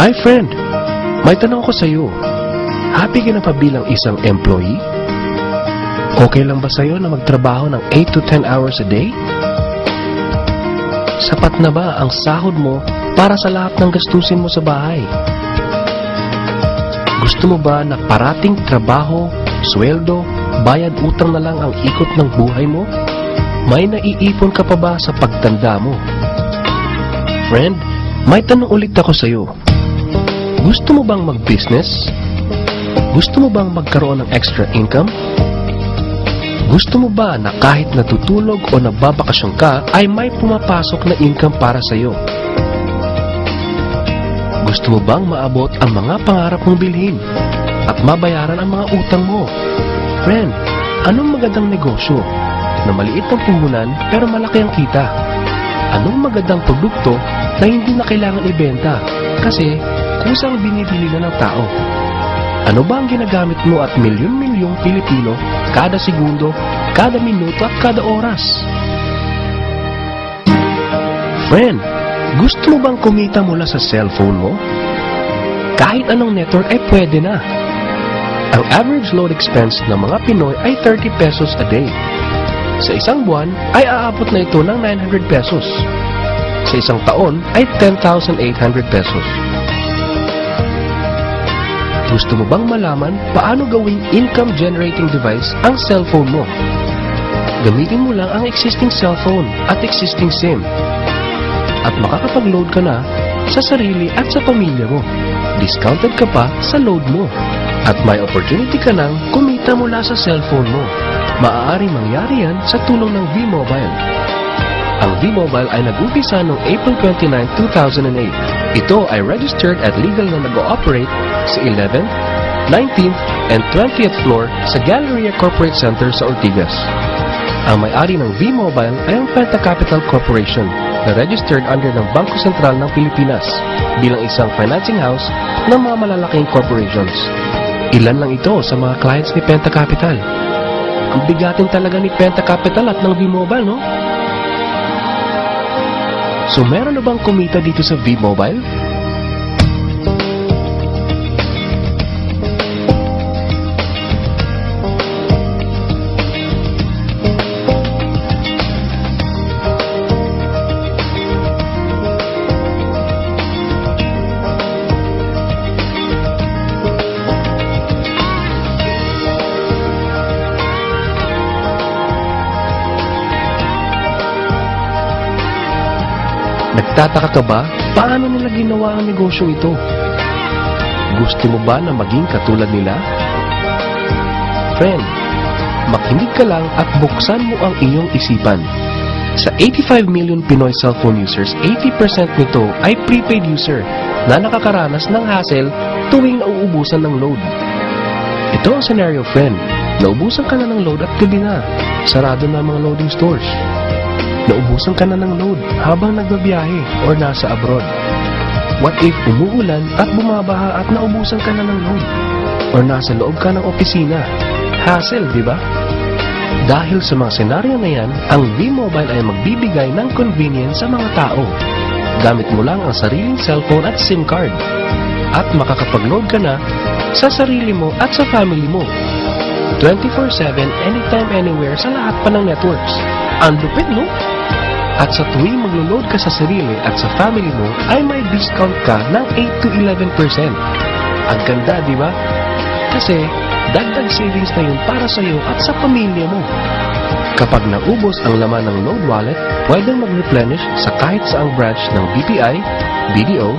Hi friend, may tanong ko sa iyo. Happy ka na pa bilang isang employee? Okay lang ba sa iyo na magtrabaho ng 8 to 10 hours a day? Sapat na ba ang sahod mo para sa lahat ng gastusin mo sa bahay? Gusto mo ba na parating trabaho, sweldo, bayad utang na lang ang ikot ng buhay mo? May naiipon ka pa ba sa pagtanda mo? Friend, may tanong ulit ako sa iyo. Gusto mo bang mag-business? Gusto mo bang magkaroon ng extra income? Gusto mo ba na kahit natutulog o nagbabakasyon ka ay may pumapasok na income para sa iyo? Gusto mo bang maabot ang mga pangarap mong bilhin at mabayaran ang mga utang mo? Friend, anong magandang negosyo na maliit ang puhunan pero malaki ang kita? Anong magandang produkto na hindi na kailangan ibenta kasi kusang binibili na ng tao? Ano ba ang ginagamit mo at milyon-milyong Pilipino kada segundo, kada minuto at kada oras? Friend, gusto mo bang kumita mula sa cellphone mo? Kahit anong network ay pwede na. Ang average load expense ng mga Pinoy ay 30 pesos a day. Sa isang buwan ay aabot na ito ng 900 pesos. Sa isang taon ay 10,800 pesos. Gusto mo bang malaman paano gawing income generating device ang cellphone mo? Gamitin mo lang ang existing cellphone at existing SIM. At makakapag-load ka na sa sarili at sa pamilya mo. Discounted ka pa sa load mo. At may opportunity ka nang kumita mula sa cellphone mo. Maaaring mangyari yan sa tulong ng V-Mobile. Ang V-Mobile ay nag-umpisa noong April 29, 2008. Ito ay registered at legal na nag-ooperate sa 11th, 19th, and 20th floor sa Galleria Corporate Center sa Ortigas. Ang may-ari ng V-Mobile ay ang Penta Capital Corporation na registered under ng Bangko Sentral ng Pilipinas bilang isang financing house ng mga malalaking corporations. Ilan lang ito sa mga clients ni Penta Capital. Ang bigatin talaga ni Penta Capital at ng V-Mobile, no? So meron na bang kumita dito sa V-Mobile? Nagtataka ka ba? Paano nila ginawa ang negosyong ito? Gusto mo ba na maging katulad nila? Friend, makinig ka lang at buksan mo ang iyong isipan. Sa 85 million Pinoy cellphone users, 80% nito ay prepaid user na nakakaranas ng hassle tuwing nauubusan ng load. Ito ang scenario, friend. Naubusan ka na ng load at gabi na. Sarado na ang mga loading stores. Naubusan ka na ng load habang nagbabiyahe or nasa abroad. What if umuulan at bumabaha at naubusan ka na ng load? Or nasa loob ka ng opisina? Hassle, di ba? Dahil sa mga senaryo na yan, ang V-Mobile ay magbibigay ng convenience sa mga tao. Gamit mo lang ang sariling cellphone at SIM card. At makakapag-load ka na sa sarili mo at sa family mo. 24/7, anytime, anywhere sa lahat pa ng networks. Ang lupit, no? At sa tuwing maglo-load ka sa sarili at sa family mo, ay may discount ka ng 8 to 11%. Ang ganda, di ba? Kasi, dagdag savings na yun para sa iyo at sa pamilya mo. Kapag naubos ang laman ng load wallet, pwedeng mag-replenish sa kahit saang branch ng BPI, BDO,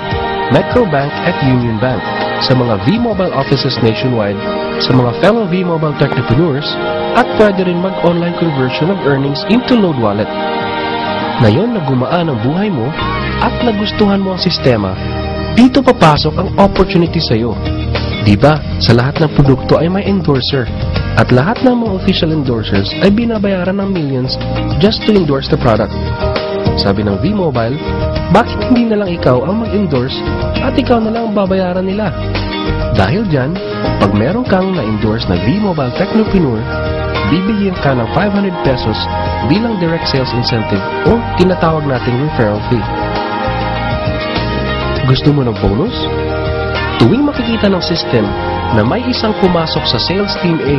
Metro Bank at Union Bank, sa mga V-Mobile offices nationwide, sa mga fellow V-Mobile technopreneurs, at pwede rin mag-online conversion of earnings into load wallet. Ngayon na gumaan ang buhay mo at nagustuhan mo ang sistema, dito papasok ang opportunity sa iyo. Diba, sa lahat ng produkto ay may endorser at lahat ng mga official endorsers ay binabayaran ng millions just to endorse the product. Sabi ng V-Mobile, bakit hindi na lang ikaw ang mag-endorse at ikaw na lang ang babayaran nila? Dahil dyan, pag meron kang na-endorse na V-Mobile Technopreneur, bibigyan ka ng 500 pesos bilang direct sales incentive o tinatawag nating referral fee. Gusto mo ng bonus? Tuwing makikita ng system na may isang pumasok sa sales team A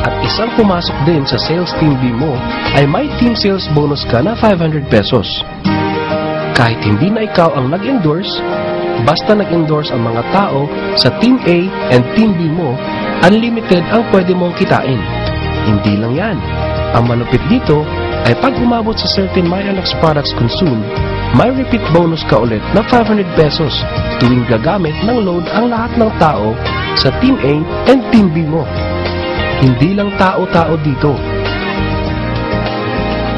at isang pumasok din sa sales team B mo, ay may team sales bonus ka na 500 pesos. Kahit hindi na ikaw ang nag-endorse, basta nag-endorse ang mga tao sa team A and team B mo, unlimited ang pwede mong kitain. Hindi lang yan. Ang malupit dito ay pag umabot sa certain MyLX products consumed, may repeat bonus ka ulit na 500 pesos tuwing gagamit ng load ang lahat ng tao sa Team A and Team B mo. Hindi lang tao-tao dito.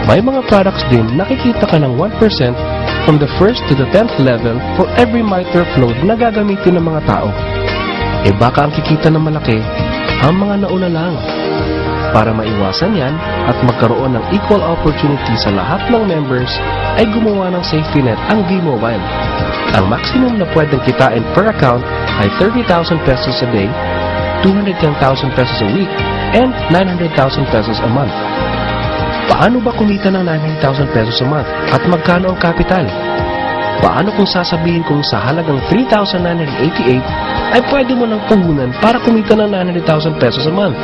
May mga products din nakikita ka ng 1% from the 1st to the 10th level for every MyTurf load na gagamitin ng mga tao. Baka ang kikita na malaki, ang mga nauna lang. Para maiwasan yan at magkaroon ng equal opportunity sa lahat ng members, ay gumawa ng safety net ang V-Mobile. Ang maximum na pwedeng kitain per account ay 30,000 pesos a day, 210,000 pesos a week, and 900,000 pesos a month. Paano ba kumita ng 900,000 pesos a month at magkano ang capital? Paano kung sasabihin kong sa halagang 3,988 ay pwede mo nang puhunan para kumita ng 900,000 pesos a month?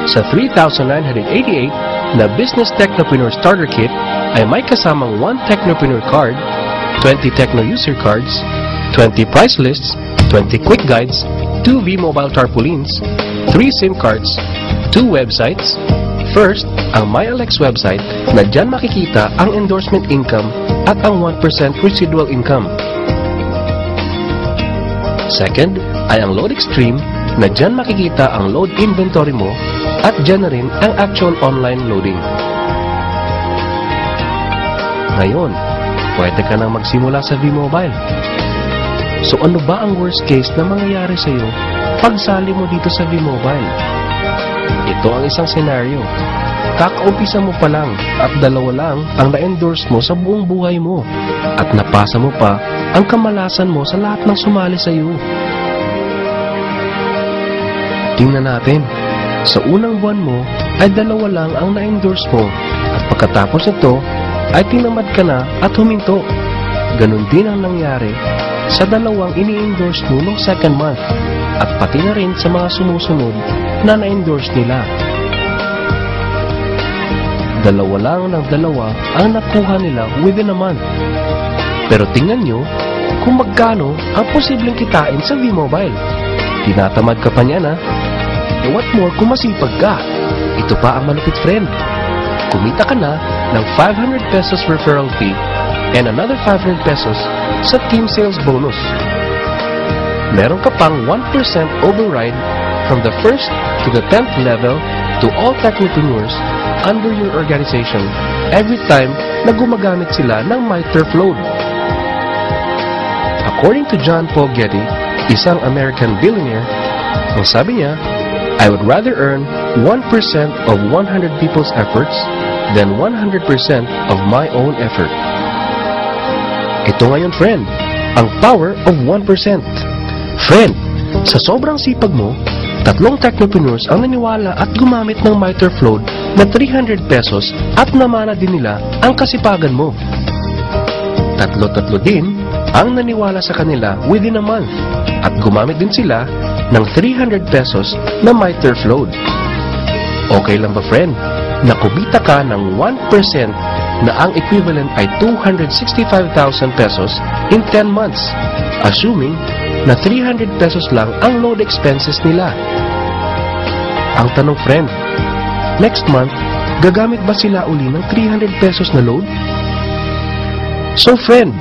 Sa 3,988 na Business Technopreneur Starter Kit ay may kasamang 1 Technopreneur Card, 20 Techno User Cards, 20 Price Lists, 20 Quick Guides, 2 V-Mobile Tarpaulins, 3 SIM Cards, 2 websites. First, ang MyLX website na dyan makikita ang endorsement income at ang 1% residual income. Second, ay ang Load Extreme na dyan makikita ang load inventory mo at dyan na rin ang actual online loading. Ngayon, pwede ka nang magsimula sa V-Mobile. So ano ba ang worst case na mangyayari sa'yo pag sali mo dito sa V-Mobile? Ito ang isang senaryo. Kakaumpisa mo pa lang at 2 lang ang na-endorse mo sa buong buhay mo at napasa mo pa ang kamalasan mo sa lahat ng sumali sa'yo. Tingnan natin. Sa unang buwan mo ay 2 lang ang na-endorse mo at pagkatapos nito ay tinamad ka na at huminto. Ganon din ang nangyari sa 2 ini-endorse mo noong second month at pati na rin sa mga sumusunod na na-endorse nila. 2 lang ng 2 ang nakuha nila within a month. Pero tingnan nyo kung magkano ang posibleng kitain sa V-Mobile. Tinatamad ka pa niya na. What more kung masipag ka? Ito pa ang malupit, friend. Kumita ka na ng 500 pesos referral fee and another 500 pesos sa team sales bonus. Meron ka pang 1% override from the 1st to the 10th level to all technopreneurs under your organization every time na gumagamit sila ng MyTurf load. According to John Paul Getty, isang American billionaire, ang sabi niya, I would rather earn 1% of 100 people's efforts than 100% of my own effort. Ito ngayon, friend, ang power of 1%. Friend, sa sobrang sipag mo, 3 technopreneurs ang naniwala at gumamit ng MyTurf load na 300 pesos at namana din nila ang kasipagan mo. 3 din ang naniwala sa kanila within a month at gumamit din sila ng 300 pesos na MyTurf load. Okay lang ba, friend, na kumita ka ng 1% na ang equivalent ay 265,000 pesos in 10 months, assuming na 300 pesos lang ang load expenses nila? Ang tanong, friend, next month, gagamit ba sila uli ng 300 pesos na load? So, friend,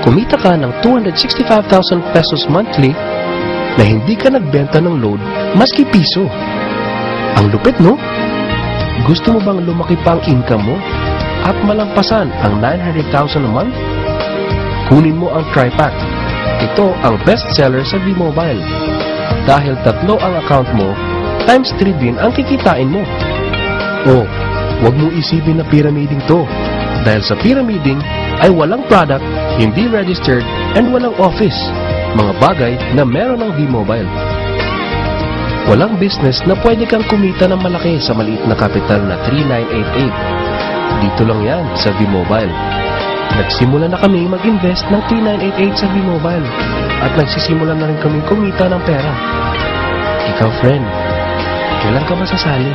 kumita ka ng 265,000 pesos monthly na hindi ka nagbenta ng load maski piso. Ang lupit, no? Gusto mo bang lumaki pa ang income mo at malampasan ang 900,000 a month? Kunin mo ang TriPack. Ito ang best seller sa V-Mobile. Dahil 3 ang account mo, times 3 din ang kikitain mo. Oh, wag mo isipin na pyramiding to. Dahil sa pyramiding ay walang product, hindi registered, and walang office. Mga bagay na meron ng V-Mobile. Walang business na pwede kang kumita ng malaki sa maliit na kapital na 3,988. Dito lang yan sa V-Mobile. Nagsimula na kami mag-invest ng 3,988 sa V-Mobile. at nagsisimula na rin kaming kumita ng pera. Ikaw, friend, kailan ka masasali?